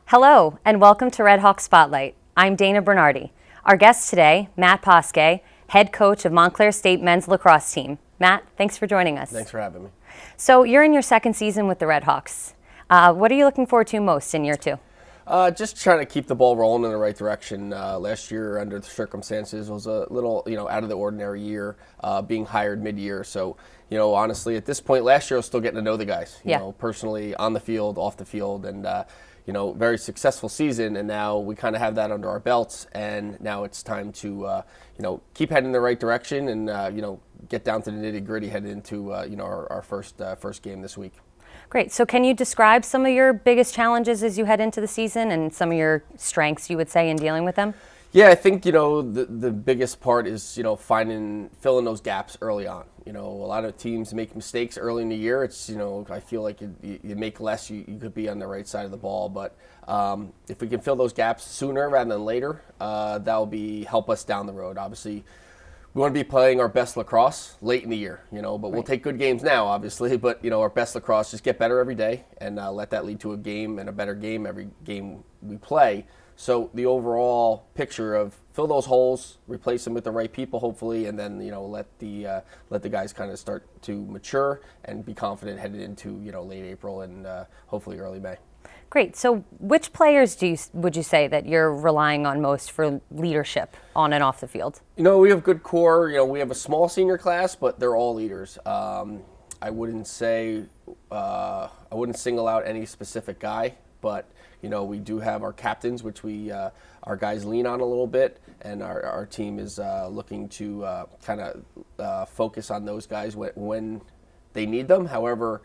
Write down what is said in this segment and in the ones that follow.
Hello, and welcome to Red Hawk Spotlight. I'm Dana Bernardi. Our guest today, Matt Poskay, head coach of Montclair State men's lacrosse team. Matt, thanks for joining us. Thanks for having me. So you're in your second season with the Red Hawks. What are you looking forward to most in year two? Just trying to keep the ball rolling in the right direction. Last year, under the circumstances, was a little, out of the ordinary year, being hired mid-year. So, honestly, at this point, last year I was still getting to know the guys, you know, personally, on the field, off the field, and, very successful season. And now we kind of have that under our belts, and now it's time to, keep heading in the right direction and, get down to the nitty-gritty heading into, our first game this week. Great. So can you describe some of your biggest challenges as you head into the season and some of your strengths, you would say, in dealing with them? Yeah, I think, the biggest part is, filling those gaps early on. A lot of teams make mistakes early in the year. It's, I feel like you make less, you could be on the right side of the ball. But if we can fill those gaps sooner rather than later, that'll help us down the road. Obviously, we want to be playing our best lacrosse late in the year, but we'll take good games now, obviously. But, our best lacrosse, just get better every day and let that lead to a game and a better game every game we play. So the overall picture of fill those holes, replace them with the right people, hopefully, and then, let the guys kind of start to mature and be confident headed into, late April and hopefully early May. Great. So which players would you say that you're relying on most for leadership on and off the field? We have good core. We have a small senior class, but they're all leaders. I wouldn't single out any specific guy, but we do have our captains, which our guys lean on a little bit, and our team is looking to kind of focus on those guys when they need them. However,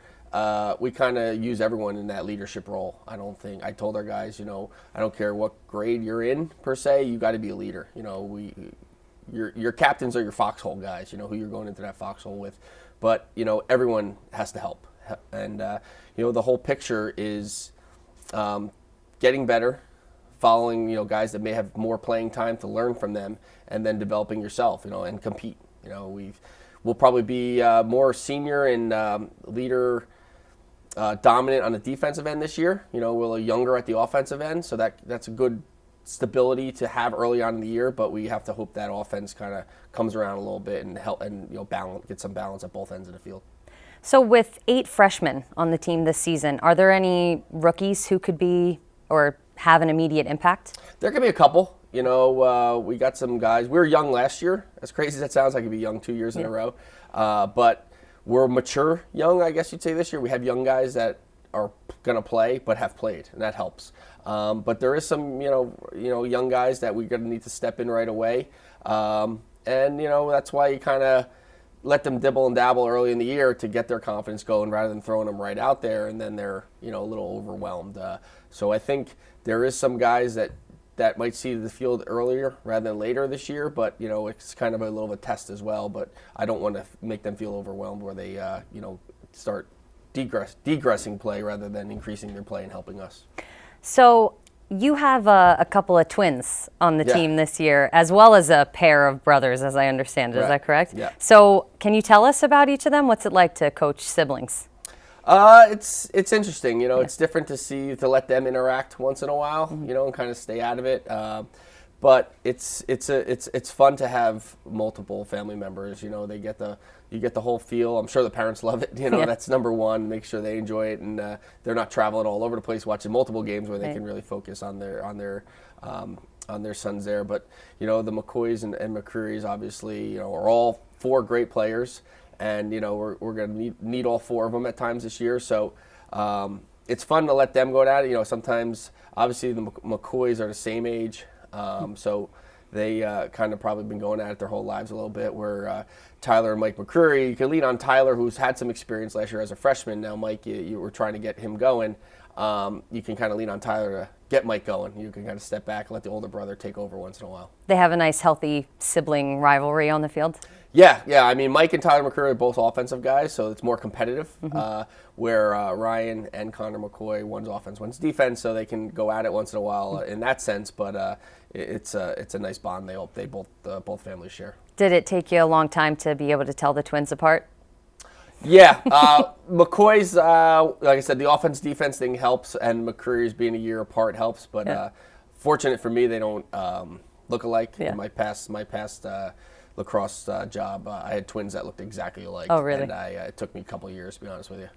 we kind of use everyone in that leadership role. I told our guys, I don't care what grade you're in per se, you got to be a leader. Your captains are your foxhole guys, who you're going into that foxhole with. But, everyone has to help. And, the whole picture is getting better, following, guys that may have more playing time to learn from them, and then developing yourself, and compete. We'll probably be more senior and leader dominant on the defensive end this year. We're younger at the offensive end, so that's a good stability to have early on in the year. But we have to hope that offense kind of comes around a little bit and help and get some balance at both ends of the field. So with 8 freshmen on the team this season, are there any rookies who could be or have an immediate impact? There could be a couple. We got some guys. We were young last year. As crazy as that sounds, I could be young 2 years in a row. But we're mature young, I guess you'd say, this year. We have young guys that are going to play but have played, and that helps. But there is some, young guys that we're going to need to step in right away. And, that's why you kind of let them dibble and dabble early in the year to get their confidence going rather than throwing them right out there and then they're, a little overwhelmed. So I think there is some guys that might see the field earlier rather than later this year, but, it's kind of a little bit of a test as well. But I don't want to make them feel overwhelmed where they, start degressing play rather than increasing their play and helping us. So you have a couple of twins on the team this year, as well as a pair of brothers, as I understand it. Is that correct? Yeah. So can you tell us about each of them? What's it like to coach siblings? It's interesting. It's different to let them interact once in a while, and kind of stay out of it. But it's fun to have multiple family members. You get the whole feel. I'm sure the parents love it. That's number one. Make sure they enjoy it, and they're not traveling all over the place watching multiple games where they can really focus on their sons there. But the McCoys and McCrearys obviously are all 4 great players, and we're going to need all 4 of them at times this year. So it's fun to let them go at it. Sometimes obviously the McCoys are the same age. So they kind of probably been going at it their whole lives a little bit, where Tyler and Mike McCreary, you can lean on Tyler, who's had some experience last year as a freshman. Now Mike, you were trying to get him going. You can kind of lean on Tyler to get Mike going. You can kind of step back and let the older brother take over once in a while. They have a nice, healthy sibling rivalry on the field? Yeah. I mean, Mike and Tyler McCreary are both offensive guys, so it's more competitive, where Ryan and Connor McCoy, one's offense, one's defense, so they can go at it once in a while in that sense. But it's a nice bond they both families share. Did it take you a long time to be able to tell the twins apart? Yeah, McCoy's, like I said, the offense-defense thing helps, and McCreary's being a year apart helps, but fortunate for me, they don't look alike. Yeah. In my past lacrosse job, I had twins that looked exactly alike. Oh, really? And it took me a couple of years, to be honest with you.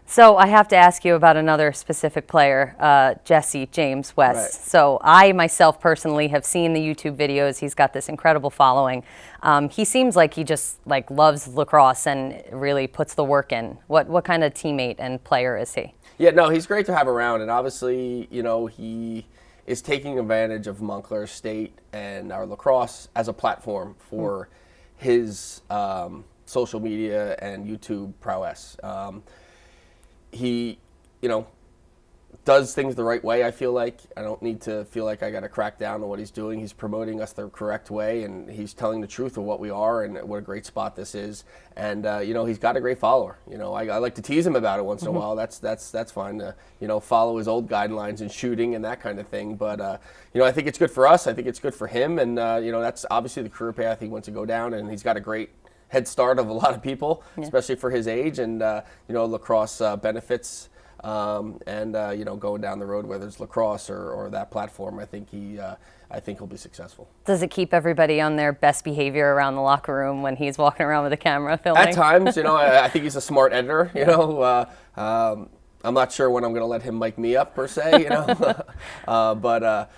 So I have to ask you about another specific player, Jesse James West. Right. So I myself personally have seen the YouTube videos. He's got this incredible following. He seems like he just loves lacrosse and really puts the work in. What kind of teammate and player is he? Yeah, no, he's great to have around, and obviously, he is taking advantage of Montclair State and our lacrosse as a platform for his social media and YouTube prowess. He, does things the right way, I feel like. I don't need to feel like I got to crack down on what he's doing. He's promoting us the correct way, and he's telling the truth of what we are and what a great spot this is. And, he's got a great follower. I like to tease him about it once in a while. That's fine to, follow his old guidelines in shooting and that kind of thing. But, I think it's good for us. I think it's good for him. And, that's obviously the career path he wants to go down, and he's got a great head start of a lot of people, especially for his age. And, lacrosse benefits. Going down the road, whether it's lacrosse or that platform, I think he'll be successful. Does it keep everybody on their best behavior around the locker room when he's walking around with a camera filming? At times, I think he's a smart editor. I'm not sure when I'm going to let him mic me up per se. But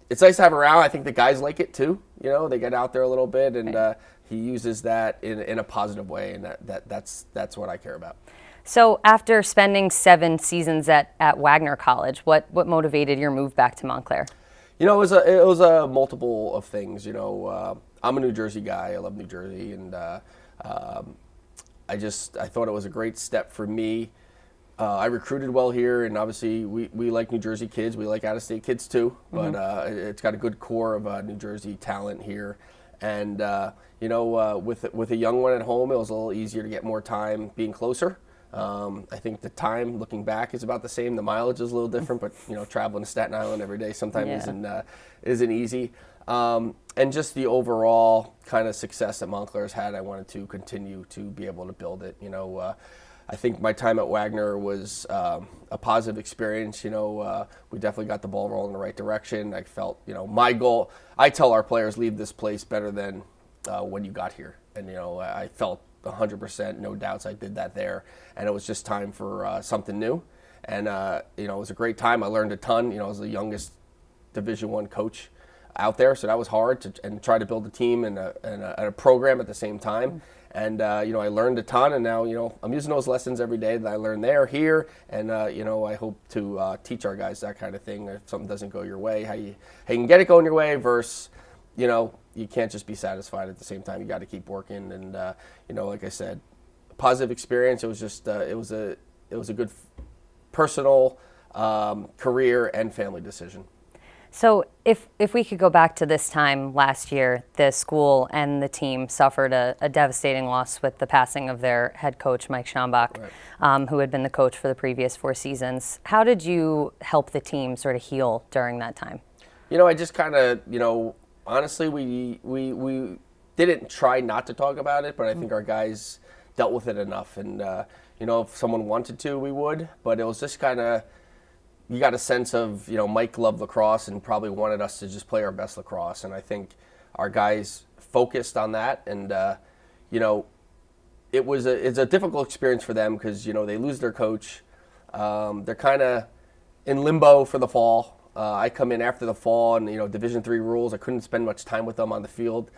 it's nice to have around. I think the guys like it too. They get out there a little bit, and he uses that in a positive way, and that's what I care about. So after spending 7 seasons at Wagner College, what motivated your move back to Montclair? It was a multiple of things. I'm a New Jersey guy. I love New Jersey, and I thought it was a great step for me. I recruited well here, and obviously we like New Jersey kids. We like out-of-state kids too, but it's got a good core of New Jersey talent here. And with a young one at home, it was a little easier to get more time being closer. I think the time, looking back, is about the same. The mileage is a little different, but traveling to Staten Island every day sometimes isn't easy. And just the overall kind of success that Montclair's had, I wanted to continue to be able to build it. I think my time at Wagner was a positive experience. We definitely got the ball rolling in the right direction. I felt, my goal. I tell our players, leave this place better than when you got here, and I felt 100%, no doubts I did that there, and it was just time for something new. And it was a great time. I learned a ton. I was the youngest Division I coach out there, so that was hard and try to build a team and a program at the same time. And I learned a ton, and now I'm using those lessons every day that I learned here, and I hope to teach our guys that kind of thing. If something doesn't go your way, how you can get it going your way versus you can't just be satisfied at the same time. You got to keep working, and like I said, positive experience. It was just it was a good personal, career, and family decision. So if we could go back to this time last year, the school and the team suffered a devastating loss with the passing of their head coach, Mike Schambach, who had been the coach for the previous 4 seasons. How did you help the team sort of heal during that time? I just kind of, honestly, we didn't try not to talk about it, but I think our guys dealt with it enough. And, if someone wanted to, we would. But it was just kind of, you got a sense of, Mike loved lacrosse and probably wanted us to just play our best lacrosse. And I think our guys focused on that. And, it's a difficult experience for them because, they lose their coach. They're kind of in limbo for the fall. I come in after the fall, and Division III rules. I couldn't spend much time with them on the field,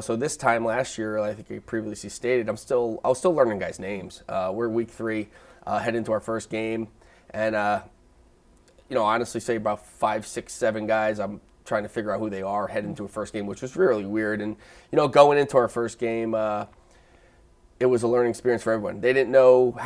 So this time last year, I think I previously stated, I was still learning guys' names. We're week 3, head into our first game, and honestly, say about 5, 6, 7 guys. I'm trying to figure out who they are heading into a first game, which was really weird. And going into our first game, it was a learning experience for everyone. They didn't know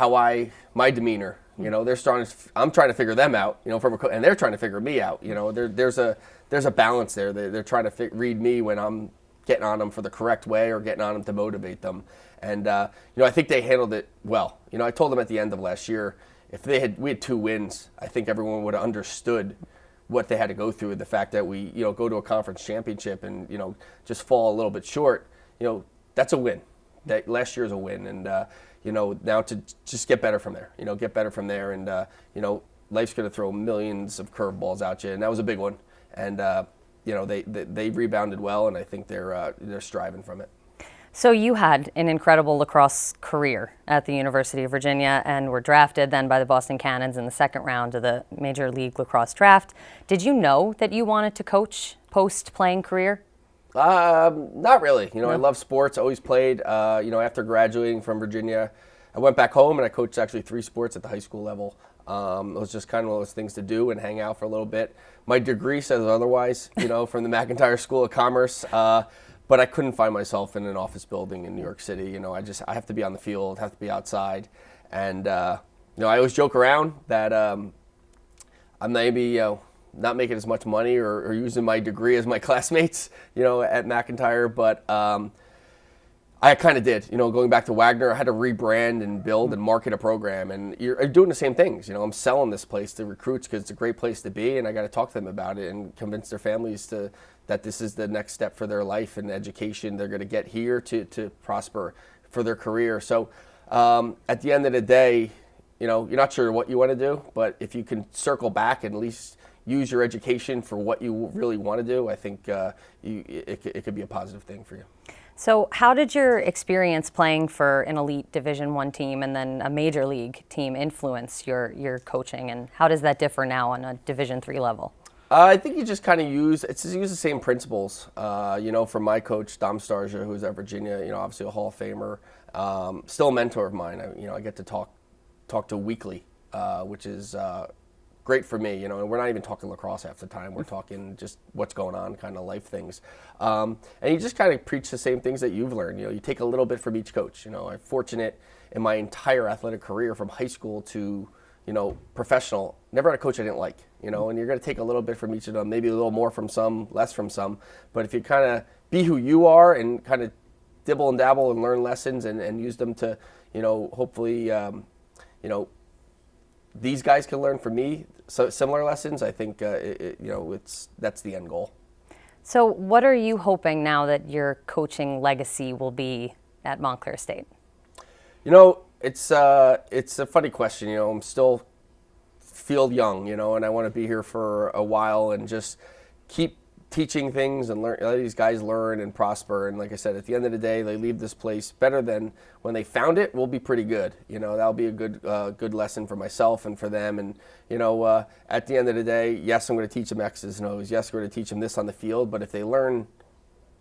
my demeanor. I'm trying to figure them out, and they're trying to figure me out. There's a balance there. They're trying to read me when I'm getting on them for the correct way or getting on them to motivate them. And, I think they handled it well. I told them at the end of last year, if we had 2 wins, I think everyone would have understood what they had to go through. The fact that we, go to a conference championship and, just fall a little bit short, that's a win. that last year is a win, and now to just get better from there. Get better from there, and life's going to throw millions of curveballs at you, and that was a big one. And they rebounded well, and I think they're striving from it. So you had an incredible lacrosse career at the University of Virginia and were drafted then by the Boston Cannons in the second round of the Major League Lacrosse draft. Did you know that you wanted to coach post-playing career? Not really. No? I love sports, always played. After graduating from Virginia, I went back home and I coached actually 3 sports at the high school level. It was just kind of one of those things to do and hang out for a little bit. My degree says otherwise, from the McIntyre School of Commerce. But I couldn't find myself in an office building in New York City. I have to be on the field, have to be outside. And, I always joke around that I'm maybe not making as much money or using my degree as my classmates, at McIntyre. But I kind of did. Going back to Wagner, I had to rebrand and build and market a program. And you're doing the same things. I'm selling this place to recruits because it's a great place to be. And I got to talk to them about it and convince their families that this is the next step for their life and education they're going to get here to prosper for their career. So at the end of the day, you're not sure what you want to do, but if you can circle back and at least use your education for what you really want to do, I think it could be a positive thing for you. So how did your experience playing for an elite Division I team and then a major league team influence your coaching, and how does that differ now on a Division III level? I think you just kind of use the same principles. From my coach, Dom Starja, who's at Virginia, obviously a Hall of Famer, still a mentor of mine. I get to talk to weekly, which is great for me. And we're not even talking lacrosse half the time. We're talking just what's going on, kind of life things. And you just kind of preach the same things that you've learned. You take a little bit from each coach. I'm fortunate in my entire athletic career from high school to professional, never had a coach I didn't like, and you're going to take a little bit from each of them, maybe a little more from some, less from some. But if you kind of be who you are and kind of dibble and dabble and learn lessons and use them to, hopefully, these guys can learn from me so similar lessons, I think, that's the end goal. So what are you hoping now that your coaching legacy will be at Montclair State? It's a funny question. I'm still feel young, and I want to be here for a while and just keep teaching things and let these guys learn and prosper. And like I said, at the end of the day, they leave this place better than when they found it. We'll be pretty good. That'll be a good lesson for myself and for them. And at the end of the day, yes, I'm going to teach them X's and O's. Yes, we're going to teach them this on the field. But if they learn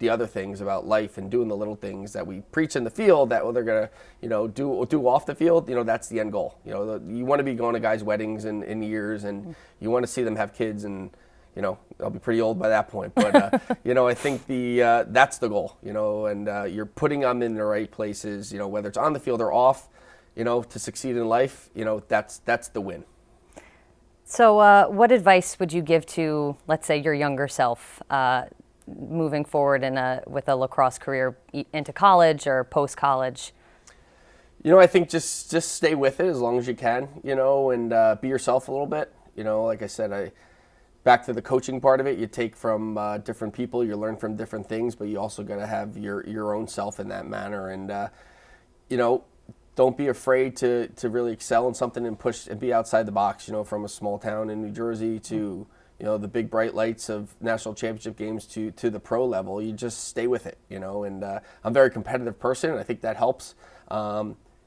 the other things about life and doing the little things that we preach in the field that they're going to do off the field, that's the end goal. You want to be going to guys' weddings in years, and you want to see them have kids, and I'll be pretty old by that point. But I think that's the goal. And you're putting them in the right places, whether it's on the field or off, to succeed in life, that's the win. So what advice would you give to, let's say, your younger self moving forward with a lacrosse career into college or post-college? I think just stay with it as long as you can, and be yourself a little bit. Like I said, back to the coaching part of it, you take from different people, you learn from different things, but you also got to have your own self in that manner. And, don't be afraid to really excel in something and push and be outside the box, from a small town in New Jersey to the big bright lights of national championship games to the pro level. You just stay with it, and I'm a very competitive person, and I think that helps,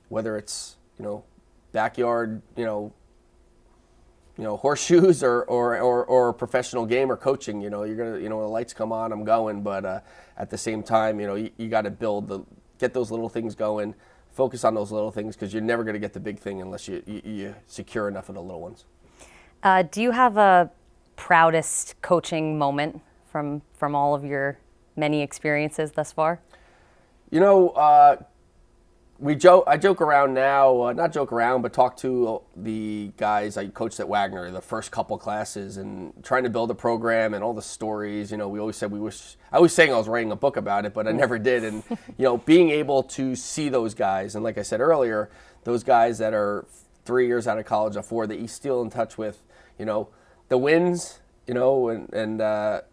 whether it's, backyard, horseshoes or a professional game or coaching. You're going to, when the lights come on, I'm going, but at the same time, you got to get those little things going, focus on those little things, because you're never going to get the big thing unless you secure enough of the little ones. Do you have a proudest coaching moment from all of your many experiences thus far? I joke around now, not joke around, but talk to the guys I coached at Wagner, the first couple classes, and trying to build a program and all the stories. We always said I was saying I was writing a book about it, but I never did. And, being able to see those guys, and like I said earlier, those guys that are 3 years out of college or 4 that you still in touch with, the wins, and the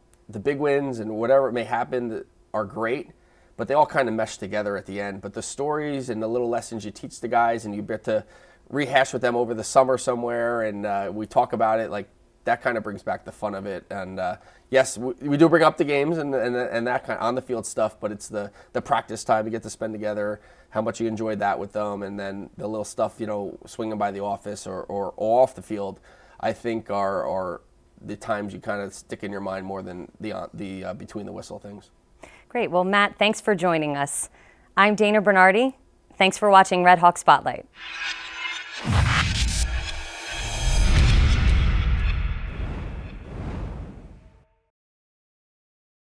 big wins and whatever it may happen are great. but they all kind of mesh together at the end. But the stories and the little lessons you teach the guys, and you get to rehash with them over the summer somewhere, and we talk about it, like that kind of brings back the fun of it. And yes, we do bring up the games and that kind of on the field stuff, but it's the practice time you get to spend together, how much you enjoyed that with them, and then the little stuff, swinging by the office or off the field, I think are the times you kind of stick in your mind more than the between the whistle things. Great. Well, Matt, thanks for joining us. I'm Dana Bernardi. Thanks for watching Red Hawk Spotlight.